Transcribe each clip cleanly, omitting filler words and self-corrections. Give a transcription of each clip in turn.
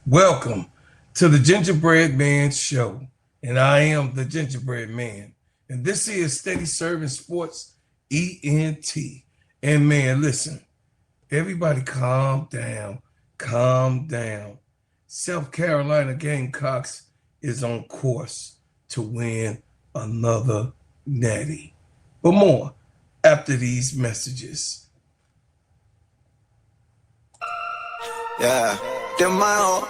Welcome to the Gingerbread Man Show, and I am the Gingerbread Man, and this is Steady Serving Sports ENT. And man, listen, everybody calm down, calm down. South Carolina Gamecocks is on course to win another natty. But more after these messages. Yeah, them my own.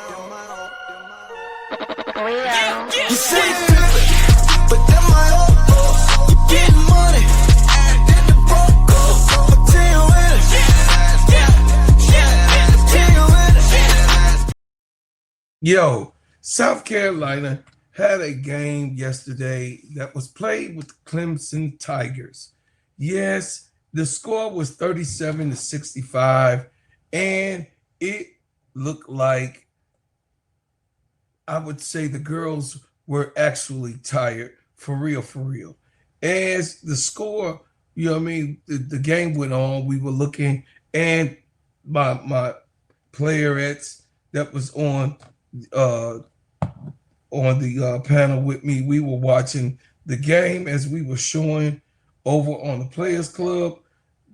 You say pimpin', but them my own. You getting money, and then the broke go. I'ma tell you when Yo, South Carolina had a game yesterday that was played with the Clemson Tigers. Yes, the score was 37-65, and it looked like, I would say, the girls were actually tired, for real, for real. As the score, the game went on, we were looking, and my playerettes that was uh, on the panel with me, we were watching the game as we were showing over on the Players Club.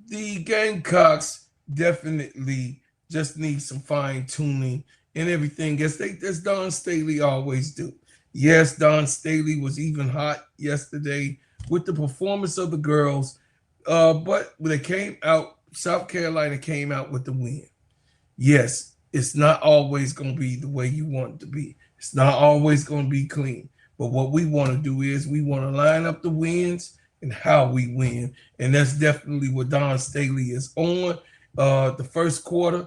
The Gamecocks definitely just need some fine tuning and everything, as Don Staley always do. Yes, Don Staley was even hot yesterday with the performance of the girls, but when they came out, South Carolina came out with the win. Yes, it's not always going to be the way you want it to be. It's not always going to be clean. But what we want to do is we want to line up the wins and how we win. And that's definitely what Don Staley is on. The first quarter,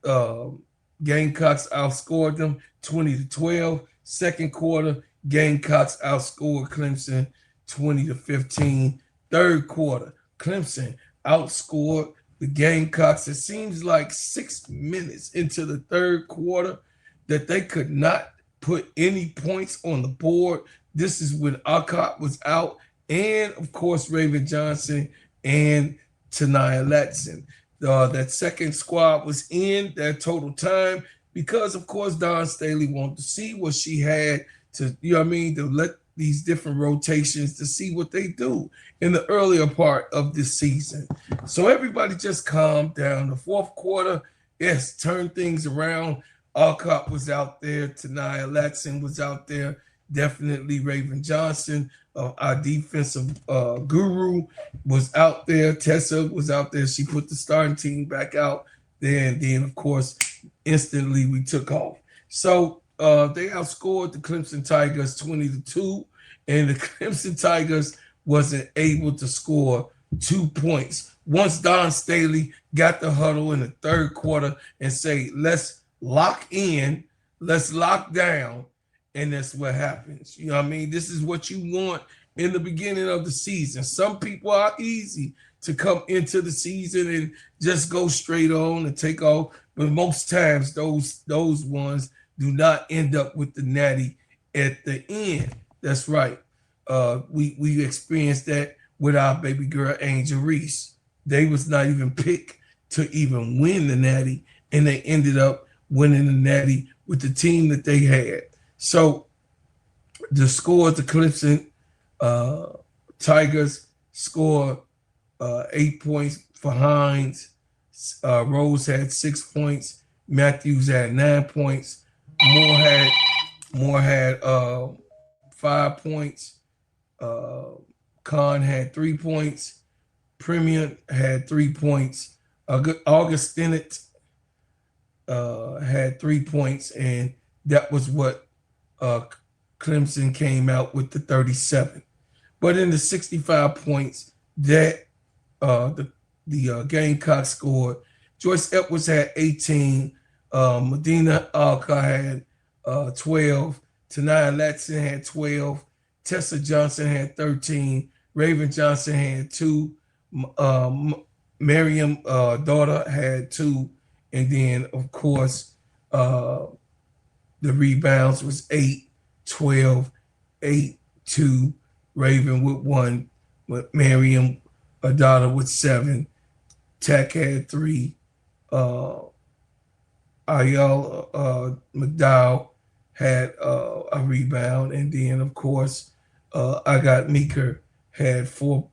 the Gamecocks outscored them 20-12. Second quarter, Gamecocks outscored Clemson 20-15. Third quarter, Clemson outscored the Gamecocks. It seems like 6 minutes into the third quarter that they could not put any points on the board. This is when Alcott was out, and of course Raven Johnson and Taniyah Latson. That second squad was in that total time because, of course, Don Staley wanted to see what she had to, to let these different rotations to see what they do in the earlier part of this season. So everybody just calm down. The fourth quarter, yes, turned things around. Alcott was out there. Taniyah Latson was out there. Definitely Raven Johnson, our defensive guru, was out there. Tessa was out there. She put the starting team back out there. And then, of course, instantly we took off. So they outscored the Clemson Tigers 20-2, and the Clemson Tigers wasn't able to score 2 points. Once Don Staley got the huddle in the third quarter and say, let's lock in, let's lock down, and that's what happens. You know what I mean? This is what you want in the beginning of the season. Some people are easy to come into the season and just go straight on and take off, but most times those ones do not end up with the natty at the end. That's right. We experienced that with our baby girl Angel Reese. They was not even picked to even win the natty, and they ended up winning the natty with the team that they had. So the score, the Clemson Tigers scored 8 points for Hines. Rose had 6 points. Matthews had 9 points. Moore had 5 points. Khan had 3 points. Premium had 3 points. August Stinnett had 3 points, and that was what Clemson came out with, the 37. But in the 65 points that the Gamecocks scored, Joyce Edwards had 18. Medina Alka had 12. Taniyah Latson had 12. Tessa Johnson had 13. Raven Johnson had 2. Miriam daughter had 2. And then, of course, the rebounds was 8, 12, 8, 2. Raven with 1. With Miriam, a daughter with 7. Tech had 3. Ayala McDowell had a rebound, and then of course I got Meeker had four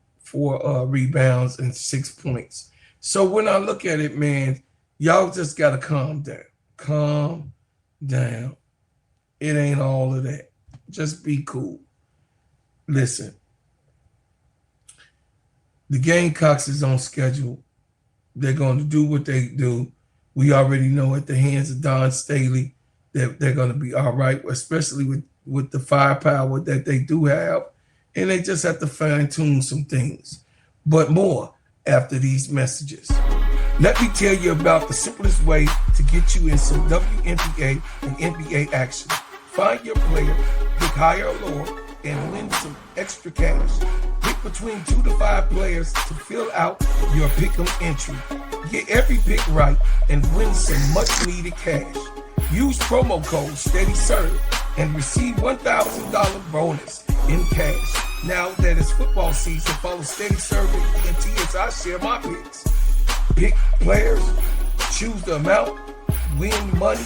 rebounds and 6 points. So when I look at it, man, y'all just gotta calm down. Calm down. It ain't all of that. Just be cool. Listen, the Gamecocks is on schedule. They're going to do what they do. We already know at the hands of Don Staley that they're going to be all right, especially with the firepower that they do have. And they just have to fine tune some things. But more after these messages. Let me tell you about the simplest way to get you in some WNBA and NBA action. Find your player, pick higher or lower, and win some extra cash. Pick between 2 to 5 players to fill out your pick'em entry. Get every pick right and win some much-needed cash. Use promo code SteadyServe and receive $1,000 bonus in cash. Now that it's football season, follow SteadyServe and ENT as I share my picks. Pick players, choose the amount, win money,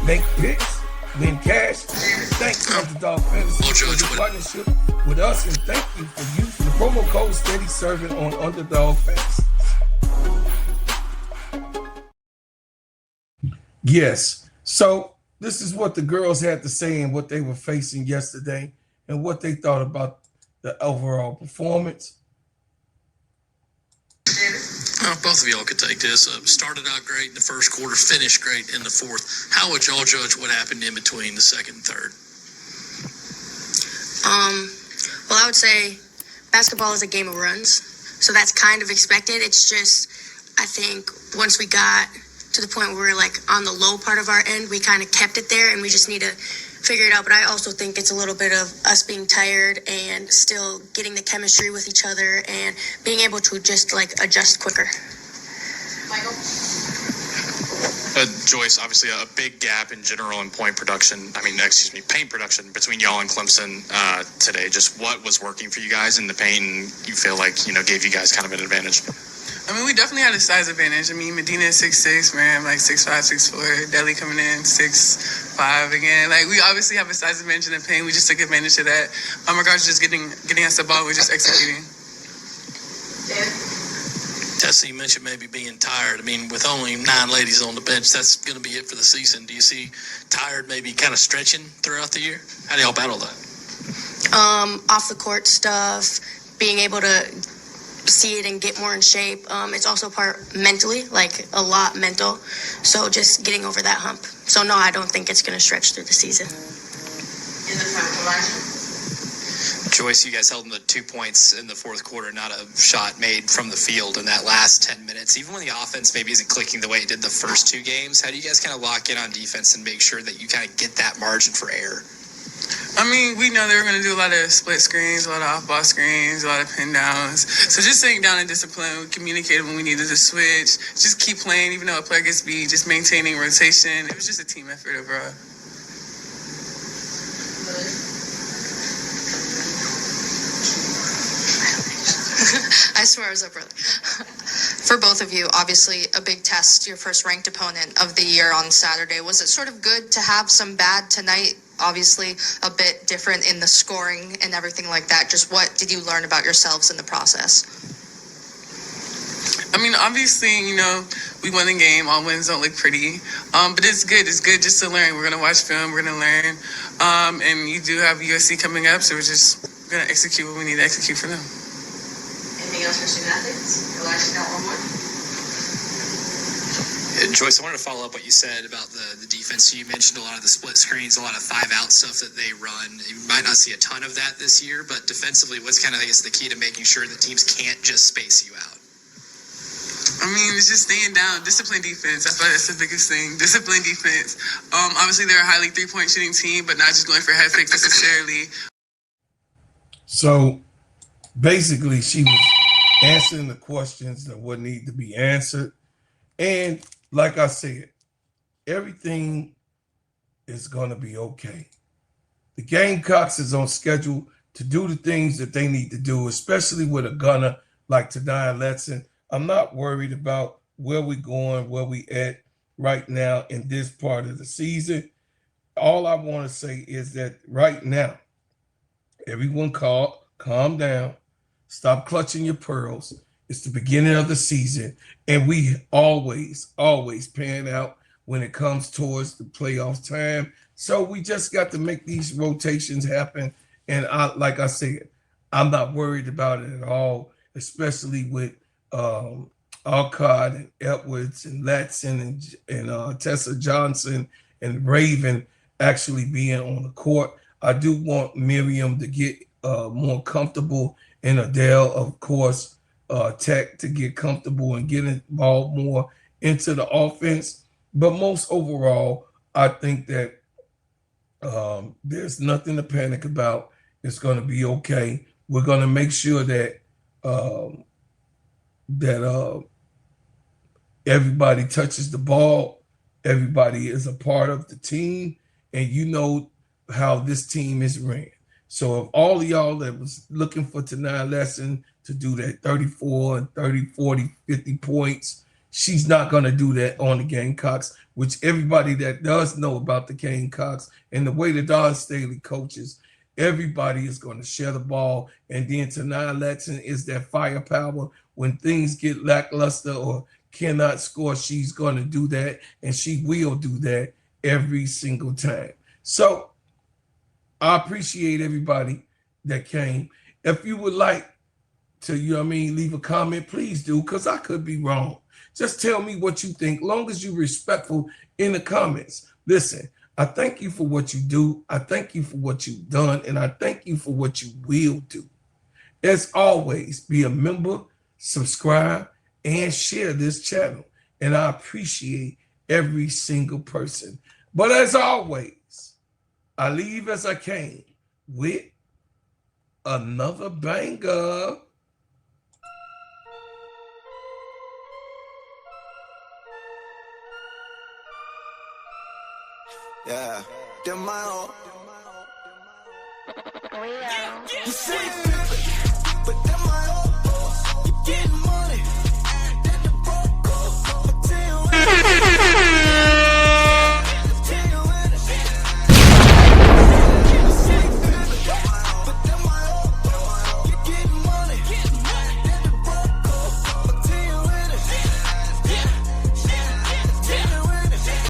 make picks, win cash. Thanks to Underdog Fantasy for your partnership with us, and thank you for using the promo code SteadyServ'n on Underdog Fantasy. Yes, so this is what the girls had to say and what they were facing yesterday and what they thought about the overall performance. Both of y'all could take this. Started out great in the first quarter, finished great in the fourth. How would y'all judge what happened in between the second and third? Well, I would say basketball is a game of runs, so that's kind of expected. It's just, I think once we got to the point where we're like on the low part of our end, we kind of kept it there, and we just need to figure it out. But I also think it's a little bit of us being tired and still getting the chemistry with each other and being able to just like adjust quicker. Michael? Joyce, obviously a big gap in general in paint production between y'all and Clemson today. Just what was working for you guys in the paint and you feel like, gave you guys kind of an advantage? I mean, we definitely had a size advantage. I mean, Medina is 6'6", man, like 6'5", 6'4". Deli coming in 6'5" again. Like, we obviously have a size advantage in the paint. We just took advantage of that. In regards to just getting us the ball, we're just executing. Tessa, you mentioned maybe being tired. I mean, with only 9 ladies on the bench, that's going to be it for the season. Do you see tired maybe kind of stretching throughout the year? How do y'all battle that? Off the court stuff, being able to see it and get more in shape. It's also part mentally, like a lot mental. So just getting over that hump. So no, I don't think it's going to stretch through the season. In the front, Joyce, you guys held them to 2 points in the fourth quarter, not a shot made from the field in that last 10 minutes. Even when the offense maybe isn't clicking the way it did the first 2 games, how do you guys kind of lock in on defense and make sure that you kind of get that margin for error? I mean, we know they were going to do a lot of split screens, a lot of off-ball screens, a lot of pin downs. So just staying down in discipline, we communicated when we needed to switch, just keep playing, even though a player gets beat, just maintaining rotation. It was just a team effort overall. I swear I was up early. For both of you, obviously a big test, your first ranked opponent of the year on Saturday. Was it sort of good to have some bad tonight? Obviously a bit different in the scoring and everything like that. Just what did you learn about yourselves in the process? I mean, obviously, we won the game. All wins don't look pretty. But it's good. It's good just to learn. We're going to watch film. We're going to learn. And you do have USC coming up, so we're just going to execute what we need to execute for them. Anything else for student athletes? Or last note one more? Joyce, I wanted to follow up what you said about the defense. You mentioned a lot of the split screens, a lot of 5-out stuff that they run. You might not see a ton of that this year, but defensively, what's kind of, the key to making sure that teams can't just space you out? I mean, it's just staying down. Discipline defense. I feel like that's the biggest thing. Discipline defense. Obviously, they're a highly 3-point shooting team, but not just going for head fakes necessarily. So basically, she was answering the questions that would need to be answered. And like I said, everything is going to be okay. The Gamecocks is on schedule to do the things that they need to do, especially with a gunner like Tadian Letson. I'm not worried about where we're going, where we at. right now in this part of the season. All I want to say is that right now, everyone calm down, stop clutching your pearls. It's the beginning of the season, and we always pan out when it comes towards the playoff time. So we just got to make these rotations happen. And like I said, I'm not worried about it at all, especially with Alcott and Edwards and Latson and Tessa Johnson and Raven actually being on the court. I do want Miriam to get more comfortable, and Adele, of course, Tech to get comfortable and get involved more into the offense. But most overall, I think that there's nothing to panic about. It's going to be okay. We're going to make sure that um, that everybody touches the ball, everybody is a part of the team, and you know how this team is ran. So if all of y'all that was looking for tonight lesson to do that 34 and 30, 40, 50 points, she's not going to do that on the Gamecocks, which everybody that does know about the Gamecocks and the way the Don Staley coaches, everybody is going to share the ball. And then tonight lesson is that firepower. When things get lackluster or cannot score, she's going to do that, and she will do that every single time. So I appreciate everybody that came. If you would like to, leave a comment, please do, because I could be wrong. Just tell me what you think, long as you're respectful in the comments. Listen, I thank you for what you do. I thank you for what you've done, and I thank you for what you will do. As always, be a member, subscribe, and share this channel. And I appreciate every single person. But as always, I leave as I came with another banger. Yeah, them my own. You say